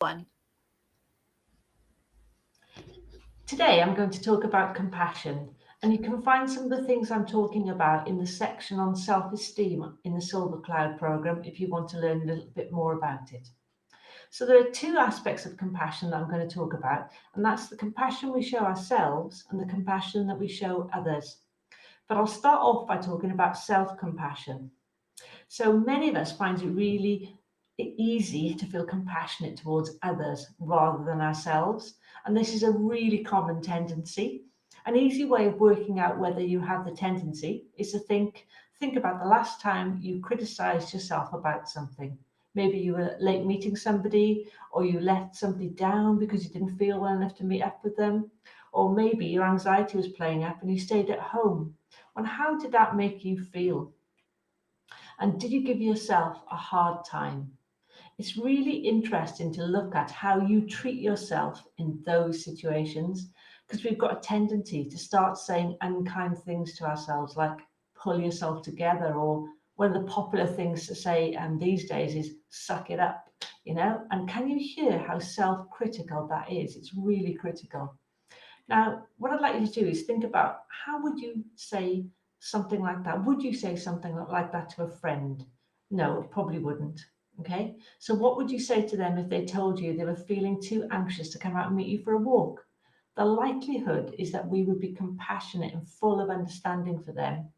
One. Today I'm going to talk about compassion, and you can find some of the things I'm talking about in the section on self-esteem in the Silver Cloud program if you want to learn a little bit more about it. So there are two aspects of compassion that I'm going to talk about, and that's the compassion we show ourselves and the compassion that we show others. But I'll start off by talking about self-compassion. So many of us find it really easy to feel compassionate towards others rather than ourselves. And this is a really common tendency. An easy way of working out whether you have the tendency is to think about the last time you criticized yourself about something. Maybe you were late meeting somebody, or you let somebody down because you didn't feel well enough to meet up with them, or maybe your anxiety was playing up and you stayed at home. And how did that make you feel? And did you give yourself a hard time? It's really interesting to look at how you treat yourself in those situations, because we've got a tendency to start saying unkind things to ourselves, like pull yourself together, or one of the popular things to say these days is suck it up, And can you hear how self critical that is? It's really critical. Now, what I'd like you to do is think about how would you say something like that? Would you say something like that to a friend? No, probably wouldn't. Okay. So, what would you say to them if they told you they were feeling too anxious to come out and meet you for a walk? The likelihood is that we would be compassionate and full of understanding for them.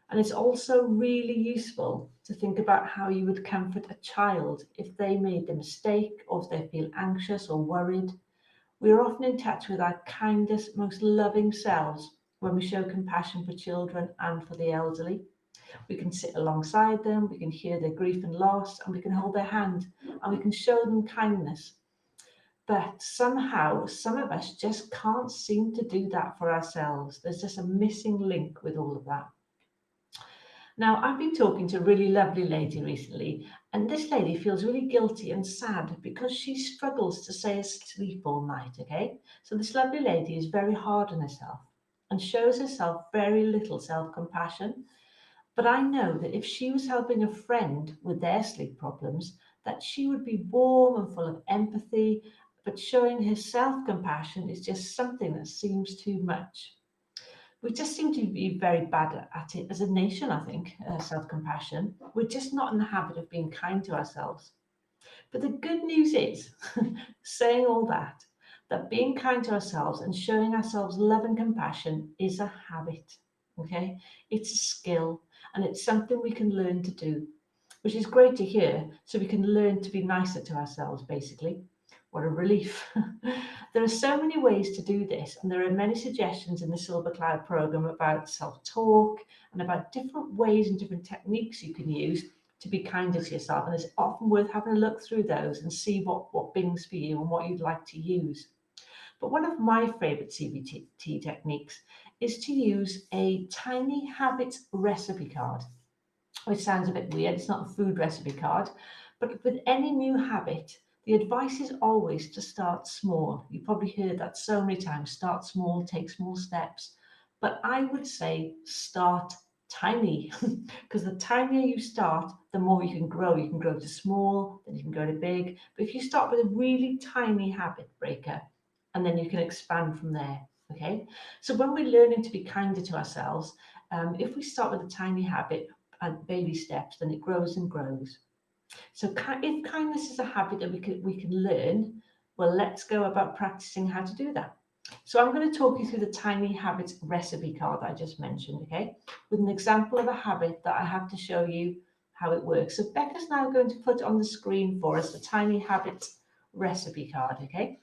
And it's also really useful to think about how you would comfort a child if they made a mistake or if they feel anxious or worried. We are often in touch with our kindest, most loving selves when we show compassion for children and for the elderly. We can sit alongside them, we can hear their grief and loss, and we can hold their hand and we can show them kindness. But somehow, some of us just can't seem to do that for ourselves. There's just a missing link with all of that. Now, I've been talking to a really lovely lady recently, and this lady feels really guilty and sad because she struggles to stay asleep all night. Okay, so this lovely lady is very hard on herself and shows herself very little self compassion. But I know that if she was helping a friend with their sleep problems, that she would be warm and full of empathy, but showing her self compassion is just something that seems too much. We just seem to be very bad at it as a nation, I think, self compassion. We're just not in the habit of being kind to ourselves. But the good news is, saying all that, that being kind to ourselves and showing ourselves love and compassion is a habit. Okay? It's a skill and it's something we can learn to do, which is great to hear. So we can learn to be nicer to ourselves, basically. What a relief. There are so many ways to do this, and there are many suggestions in the Silver Cloud program about self talk and about different ways and different techniques you can use to be kinder to yourself. And it's often worth having a look through those and see what bings for you and what you'd like to use. But one of my favorite CBT techniques is to use a tiny habits recipe card, which sounds a bit weird. It's not a food recipe card, but with any new habit, the advice is always to start small. You probably heard that so many times: start small, take small steps. But I would say start tiny, because the tinier you start, the more you can grow. You can grow to small, then you can go to big. But if you start with a really tiny habit breaker, and then you can expand from there. Okay. So when we're learning to be kinder to ourselves, if we start with a tiny habit, and baby steps, then it grows and grows. So if kindness is a habit that we can learn, well, let's go about practicing how to do that. So I'm going to talk you through the tiny habits recipe card that I just mentioned, okay, with an example of a habit that I have to show you how it works. So Becca's now going to put on the screen for us the tiny habits recipe card, okay?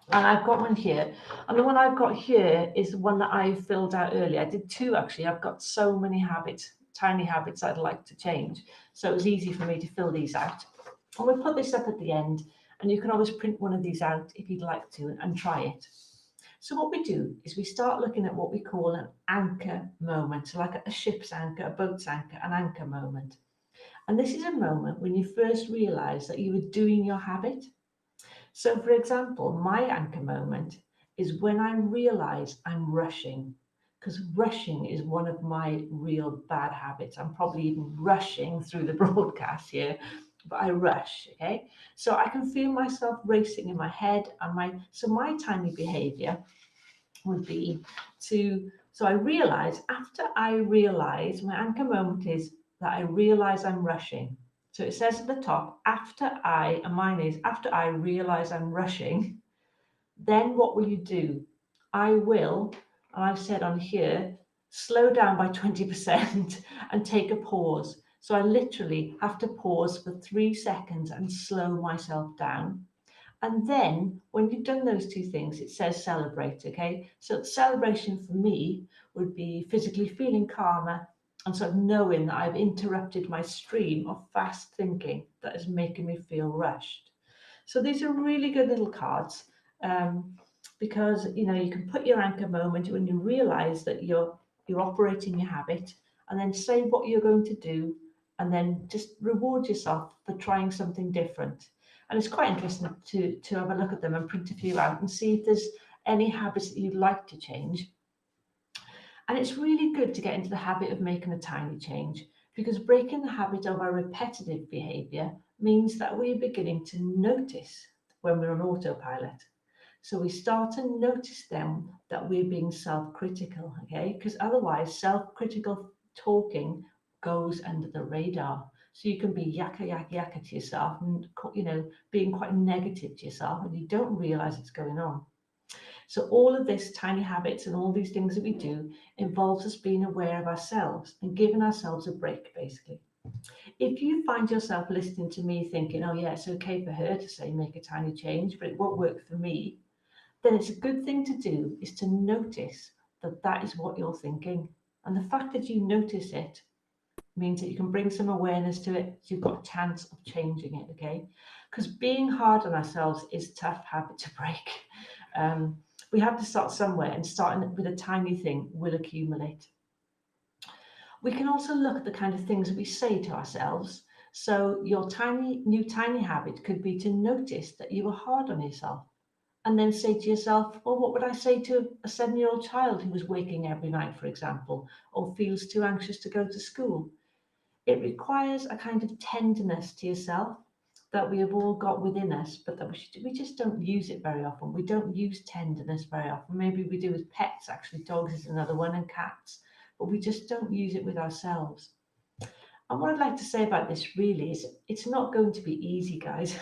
And I've got one here. And the one I've got here is the one that I filled out earlier. I did two actually. I've got so many habits, tiny habits I'd like to change. So it was easy for me to fill these out. And we'll put this up at the end. And you can always print one of these out if you'd like to and try it. So what we do is we start looking at what we call an anchor moment. So like a ship's anchor, a boat's anchor, an anchor moment. And this is a moment when you first realize that you were doing your habit. So, for example, my anchor moment is when I realize I'm rushing, because rushing is one of my real bad habits. I'm probably even rushing through the broadcast here, but I rush, okay? So I can feel myself racing in my head, and my tiny behavior would be so I realize, after I realize, my anchor moment is that I realize I'm rushing. So it says at the top, and mine is, after I realize I'm rushing, then what will you do? I will, and I've said on here, slow down by 20% and take a pause. So I literally have to pause for 3 seconds and slow myself down. And then when you've done those two things, it says celebrate, okay? So celebration for me would be physically feeling calmer and sort of knowing that I've interrupted my stream of fast thinking that is making me feel rushed. So these are really good little cards, um, because you can put your anchor moment when you realize that you're operating your habit, and then say what you're going to do, and then just reward yourself for trying something different. And it's quite interesting to have a look at them and print a few out and see if there's any habits that you'd like to change. And it's really good to get into the habit of making a tiny change, because breaking the habit of our repetitive behavior means that we're beginning to notice when we're on autopilot. So we start to notice then that we're being self-critical, okay? Because otherwise, self-critical talking goes under the radar. So you can be yakka yakka yakka to yourself, and being quite negative to yourself, and you don't realize it's going on. So all of this tiny habits and all these things that we do involves us being aware of ourselves and giving ourselves a break, basically. If you find yourself listening to me thinking, oh yeah, it's okay for her to say make a tiny change, but it won't work for me, then it's a good thing to do is to notice that that is what you're thinking. And the fact that you notice it means that you can bring some awareness to it, so you've got a chance of changing it, okay? Because being hard on ourselves is a tough habit to break. We have to start somewhere, and starting with a tiny thing will accumulate. We can also look at the kind of things that we say to ourselves. So your tiny habit could be to notice that you are hard on yourself, and then say to yourself, well, what would I say to a 7-year-old child who was waking every night, for example, or feels too anxious to go to school? It requires a kind of tenderness to yourself that we have all got within us, but that we just don't use it very often. We don't use tenderness very often. Maybe we do with pets, actually, dogs is another one, and cats, but we just don't use it with ourselves. And what I'd like to say about this really is it's not going to be easy, guys.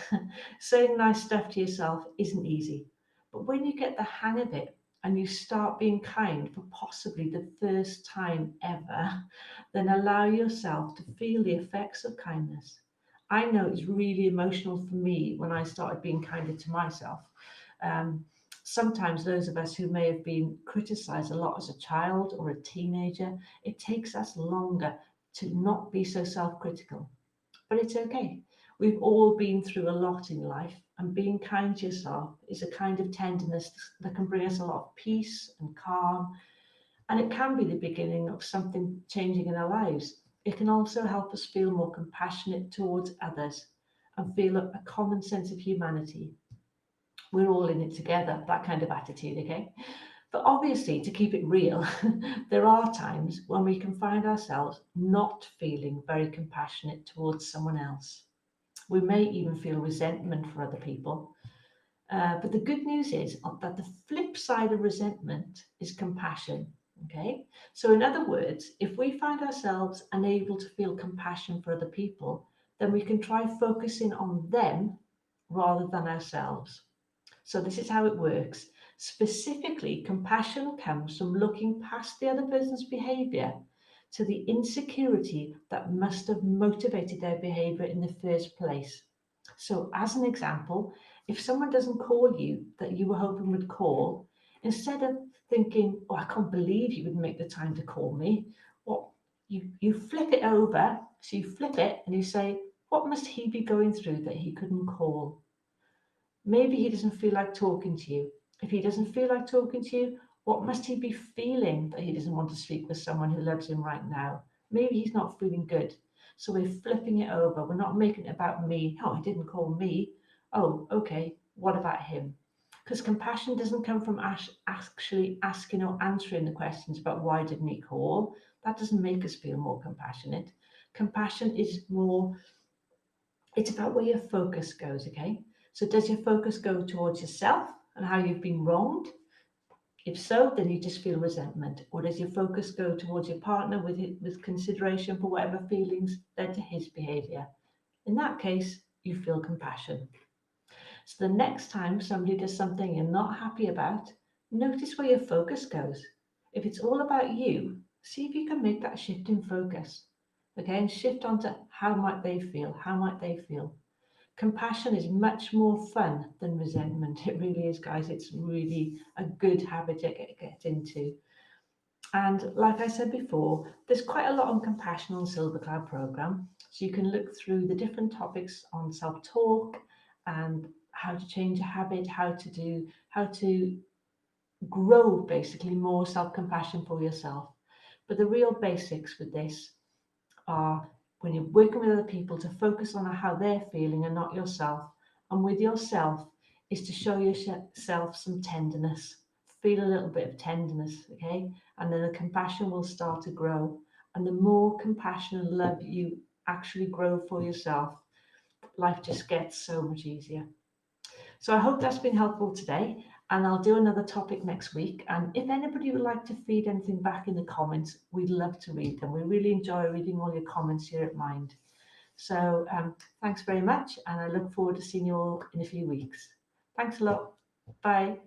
Saying nice stuff to yourself isn't easy. But when you get the hang of it and you start being kind for possibly the first time ever, then allow yourself to feel the effects of kindness. I know it's really emotional for me when I started being kinder to myself. Um, Sometimes those of us who may have been criticized a lot as a child or a teenager, it takes us longer to not be so self-critical. But it's okay. We've all been through a lot in life, and being kind to yourself is a kind of tenderness that can bring us a lot of peace and calm, and it can be the beginning of something changing in our lives. It can also help us feel more compassionate towards others and feel a common sense of humanity. We're all in it together, that kind of attitude, okay? But obviously, to keep it real, there are times when we can find ourselves not feeling very compassionate towards someone else. We may even feel resentment for other people. But the good news is that the flip side of resentment is compassion. Okay. So, in other words, if we find ourselves unable to feel compassion for other people, then we can try focusing on them rather than ourselves. So this is how it works. Specifically, compassion comes from looking past the other person's behavior to the insecurity that must have motivated their behavior in the first place. So, as an example, if someone doesn't call you that you were hoping would call, instead of thinking, oh, I can't believe you would make the time to call me, what you flip it over. So you flip it and you say, what must he be going through that he couldn't call? Maybe he doesn't feel like talking to you. If he doesn't feel like talking to you, what must he be feeling that he doesn't want to speak with someone who loves him right now? Maybe he's not feeling good. So we're flipping it over. We're not making it about me. Oh, he didn't call me. Oh, okay. What about him? Because compassion doesn't come from actually asking or answering the questions about why didn't he call. That doesn't make us feel more compassionate. Compassion is more It's about where your focus goes, okay? So does your focus go towards yourself and how you've been wronged? If so, then you just feel resentment. Or does your focus go towards your partner with consideration for whatever feelings led to his behavior? In that case, you feel compassion. So the next time somebody does something you're not happy about, notice where your focus goes. If it's all about you, see if you can make that shift in focus. Okay, and shift onto how might they feel? How might they feel? Compassion is much more fun than resentment. It really is, guys. It's really a good habit to get into. And like I said before, there's quite a lot on compassion on Silver Cloud program. So you can look through the different topics on self-talk and how to change a habit, how to grow basically more self-compassion for yourself. But the real basics with this are when you're working with other people to focus on how they're feeling and not yourself. And with yourself is to show yourself some tenderness. Feel a little bit of tenderness, okay? And then the compassion will start to grow. And the more compassion and love you actually grow for yourself, life just gets so much easier. So I hope that's been helpful today, and I'll do another topic next week. And if anybody would like to feed anything back in the comments, we'd love to read them. We really enjoy reading all your comments here at Mind. So thanks very much, and I look forward to seeing you all in a few weeks. Thanks a lot. Bye.